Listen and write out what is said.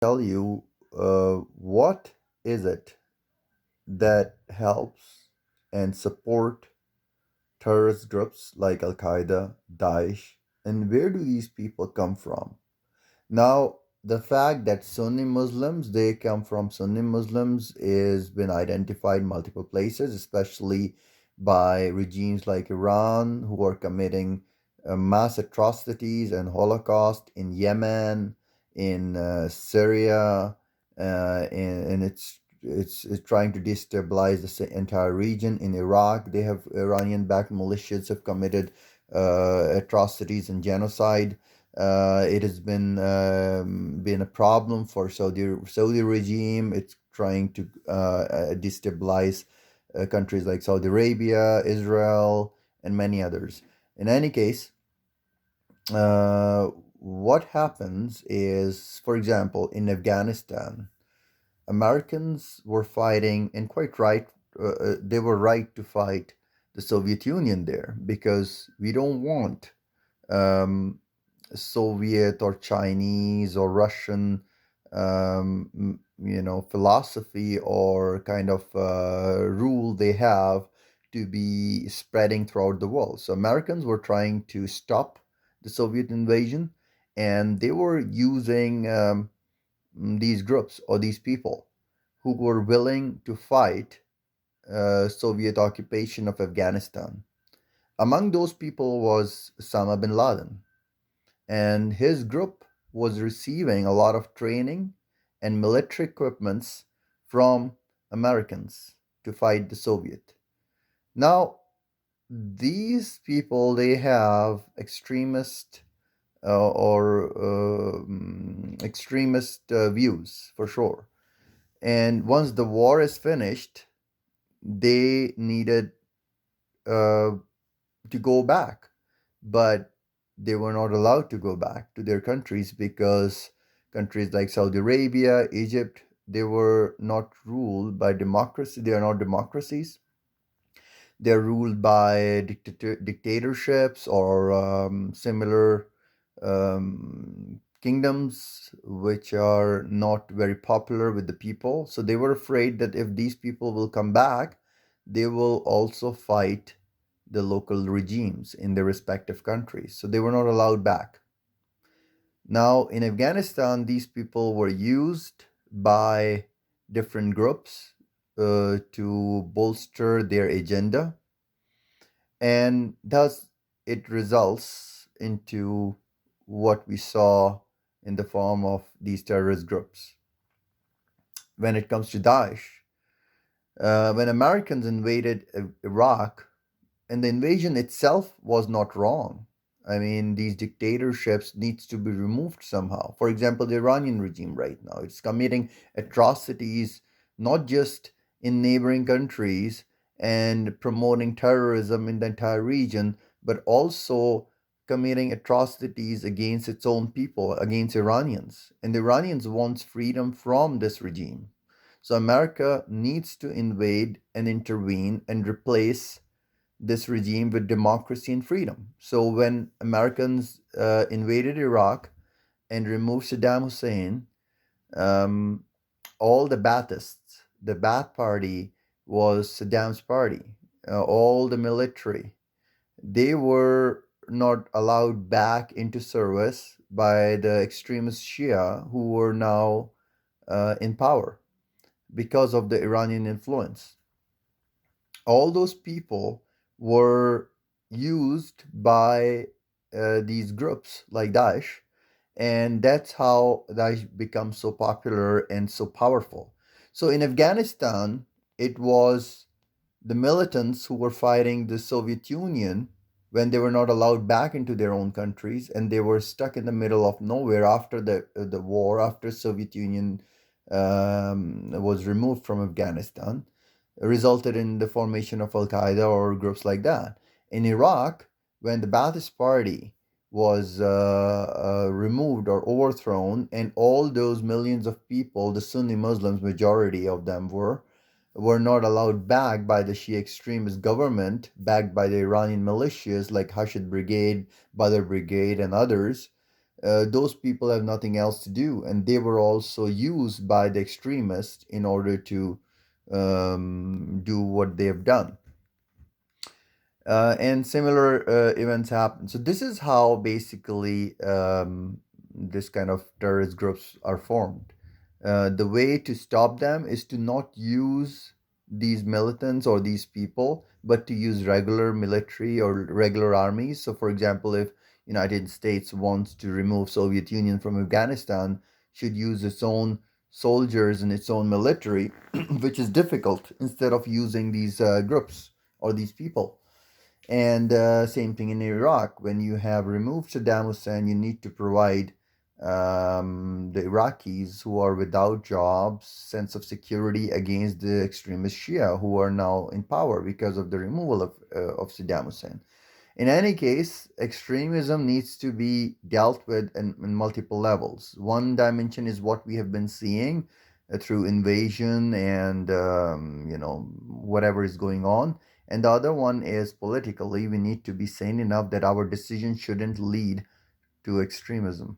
Tell you what is it that helps and support terrorist groups like Al-Qaeda, Daesh, and where do these people come from? Now, the fact that Sunni Muslims, they come from Sunni Muslims is been identified multiple places, especially by regimes like Iran, who are committing mass atrocities and Holocaust in Yemen, in Syria, and it's trying to destabilize the entire region. In Iraq, they have Iranian-backed militias have committed atrocities and genocide. It has been a problem for Saudi regime. It's trying to destabilize countries like Saudi Arabia, Israel, and many others. In any case, uh, what happens is, for example, in Afghanistan, Americans were fighting, and quite right, they were right to fight the Soviet Union there because we don't want um, Soviet or Chinese or Russian, philosophy or kind of rule they have to be spreading throughout the world. So Americans were trying to stop the Soviet invasion, and they were using these groups or these people who were willing to fight Soviet occupation of Afghanistan. Among those people was Osama bin Laden, and his group was receiving a lot of training and military equipments from Americans to fight the Soviet. Now, these people they have extremist or extremist views for sure. And once the war is finished, they needed uh, to go back, but they were not allowed to go back to their countries because countries like Saudi Arabia, Egypt, they were not ruled by democracy. They are not democracies. They're ruled by dictatorships or similar kingdoms which are not very popular with the people. So they were afraid that if these people will come back, they will also fight the local regimes in their respective countries. So they were not allowed back. Now, in Afghanistan, these people were used by different groups to bolster their agenda, and thus it results into what we saw in the form of these terrorist groups. When it comes to Daesh, when Americans invaded Iraq, and the invasion itself was not wrong. I mean, these dictatorships needs to be removed somehow. For example, the Iranian regime right now, it's committing atrocities not just in neighboring countries and promoting terrorism in the entire region, but also committing atrocities against its own people, against Iranians. And the Iranians wants freedom from this regime. So America needs to invade and intervene and replace this regime with democracy and freedom. So when Americans invaded Iraq and removed Saddam Hussein, um, all the Baathists, the Baath party was Saddam's party, all the military, they were not allowed back into service by the extremist Shia who were now in power because of the Iranian influence. All those people were used by these groups like Daesh, and that's how Daesh becomes so popular and so powerful. So in Afghanistan, it was the militants who were fighting the Soviet Union when they were not allowed back into their own countries, and they were stuck in the middle of nowhere after the war, after Soviet Union was removed from Afghanistan, resulted in the formation of Al Qaeda or groups like that. In Iraq, when the Ba'athist Party was removed or overthrown, and all those millions of people, the Sunni Muslims, majority of them were not allowed back by the Shia extremist government, backed by the Iranian militias like Hashid Brigade, Badr Brigade, and others. those people have nothing else to do, and they were also used by the extremists in order to do what they have done. And similar events happen. So this is how basically this kind of terrorist groups are formed. The way to stop them is to not use these militants or these people, but to use regular military or regular armies. So, for example, if United States wants to remove Soviet Union from Afghanistan, should use its own soldiers and its own military, which is difficult, instead of using these groups or these people. And same thing in Iraq. When you have removed Saddam Hussein, you need to provide the Iraqis who are without jobs sense of security against the extremist Shia who are now in power because of the removal of Saddam Hussein. In any case, extremism needs to be dealt with in multiple levels. One dimension is what we have been seeing through invasion and whatever is going on, and the other one is politically we need to be sane enough that our decision shouldn't lead to extremism.